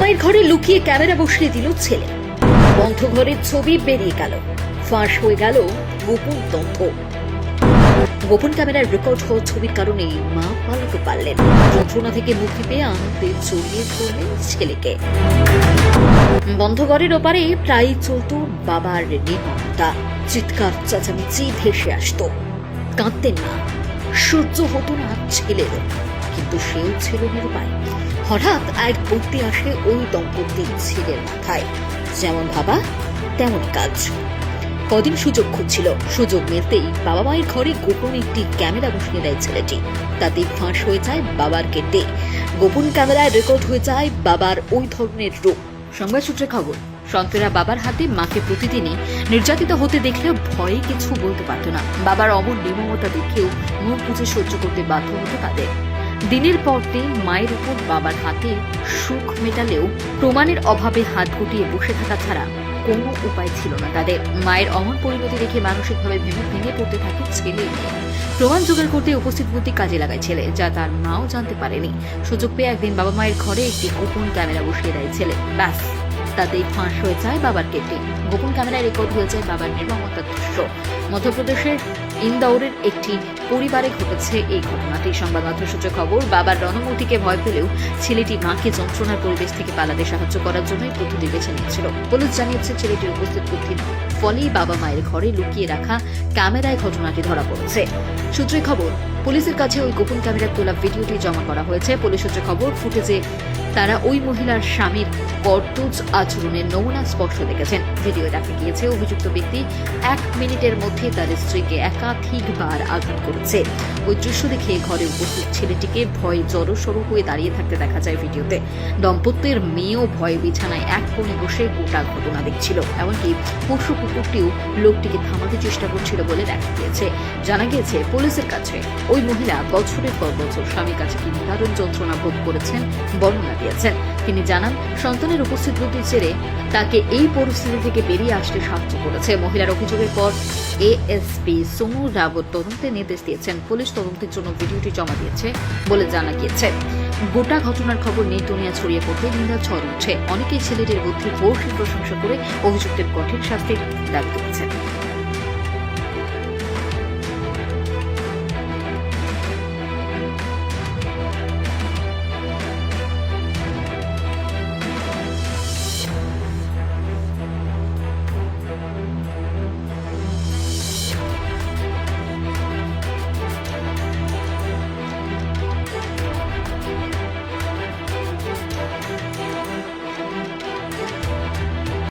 মায়ের ঘরে লুকিয়ে ক্যামেরা বসিয়ে দিল ছেলে। বন্ধ ঘরের ছবি বেরিয়ে গেল, ফাঁস হয়ে গেল গোপন তথ্য। গোপন ক্যামেরার রেকর্ড হওয়া ছবির কারণে মা পালাতে পারলেন। যন্ত্রণা থেকে মুক্তি পেয়ে আনন্দে জড়িয়ে ধরলেন ছেলেকে। বন্ধ ঘরের ওপারে প্রায় চলত বাবার নির্মমতা। চিৎকার চেঁচামেচি ভেসে আসতো, কাঁদতেন না, সহ্য হতো না ছেলেরও, কিন্তু সেও ছিল নিরুপায়। হঠাৎ এক বুদ্ধি আসে ওই দম্পতির ছেলের মাথায়, যেমন ভাবা তেমনই কাজ। কদিন সুযোগ খুঁজছিল, সুযোগ মিলতেই বাবা মায়ের ঘরে গোপন একটি ক্যামেরা বসিয়ে দেয় ছেলেটি। তাতে ফাঁস হয়ে যায় বাবার কেটে। গোপন ক্যামেরায় রেকর্ড হয়ে যায় বাবার ওই ধরনের রূপ। সংবাদ সূত্রে খবর, সন্তানেরা বাবার হাতে মাকে প্রতিদিনই নির্যাতিত হতে দেখলেও ভয়ে কিছু বলতে পারত না। বাবার অমর নির্মমতা দেখেও মুখ বুঝে সহ্য করতে বাধ্য হতো তাদের। দিনের পর দিন মায়ের উপর বাবার হাতে সুখ মেটালেও প্রমাণের অভাবে হাত গুটিয়ে বসে থাকা ছাড়া কোনো উপায় ছিল না তাদের। মায়ের অমর পরিণতি দেখে মানসিকভাবে ভেঙে পড়তে থাকে ছেলে। প্রমাণ জোগাড় করতে উপস্থিত বুদ্ধি কাজে লাগায় ছেলে, যা তার মাও জানতে পারেনি। সুযোগ পেয়ে একদিন বাবা মায়ের ঘরে একটি গোপন ক্যামেরা বসিয়ে দেয় ছেলে। ব্যাস, তাতেই ফাঁস হয়ে যায় বাবার কেটে। গোপন ক্যামেরায় রেকর্ড হয়ে যায় বাবার নির্মমতার দৃশ্য। মধ্যপ্রদেশের ইন্দোরের একটি পরিবারে ঘটেছে এই ঘটনাটি। সংবাদ মাধ্যম সূত্রে খবর, বাবার রণমূর্তিকে ভয় পেলেও ছেলেটি মাকে যন্ত্রণার পরিবেশ থেকে পালাতে সাহায্য করার জন্যই পদ্ধতি বেছে নিয়েছিল। পুলিশ জানিয়েছে ছেলেটির উপস্থিত বুদ্ধির ফলেই বাবা মায়ের ঘরে লুকিয়ে রাখা ক্যামেরায় ঘটনাটি ধরা পড়েছে। সূত্রে খবর, পুলিশের কাছে ওই গোপন ক্যামেরার তোলা ভিডিওটি জমা করা হয়েছে। পুলিশ সূত্রে খবর, ফুটেজে তারা ওই মহিলার স্বামীর কর্তব্য আচরণের নমুনা স্পষ্ট দেখেছেন। ভিডিও দেখা গিয়েছে অভিযুক্ত ব্যক্তি 1 মিনিটের মধ্যে তার স্ত্রীকে একাধিকবার আঘাত করেছে। ওই দৃশ্য দেখে ঘরে উপস্থিত ছেলেটিকে ভয়ে জড়সড় হয়ে দাঁড়িয়ে থাকতে দেখা যায় ভিডিওতে। দম্পতির মেয়েও ভয়ে বিছানায় এক কোণে বসে গোটা ঘটনা দেখছিল। এমনকি পশু কুকুরটিও লোকটিকে থামাতে চেষ্টা করছিল বলে দেখা গিয়েছে। জানা গিয়েছে পুলিশের কাছে ওই মহিলা বছরের পর বছর স্বামীর কাছে কি নিদারুণ যন্ত্রণা ভোগ করেছেন বর্ণনা দিয়েছেন। তিনি জানান, সন্তানের উপস্থিত বুদ্ধি ছেড়ে তাকে এই পরিস্থিতি থেকে বেরিয়ে আসতে সাহায্য করেছে। মহিলার অভিযোগের পর এএসপি সোনু রাবত তদন্তের নির্দেশ দিয়েছেন। পুলিশ তদন্তের জন্য ভিডিওটি জমা দিয়েছে বলে জানা গিয়েছে। গোটা ঘটনার খবর নিয়ে দুনিয়া ছড়িয়ে পড়তে নিন্দার ঝড় উঠছে। অনেকেই ছেলেটির বুদ্ধির ভূয়সী প্রশংসা করে অভিযুক্তের কঠিন শাস্তির দাবি করেছেন।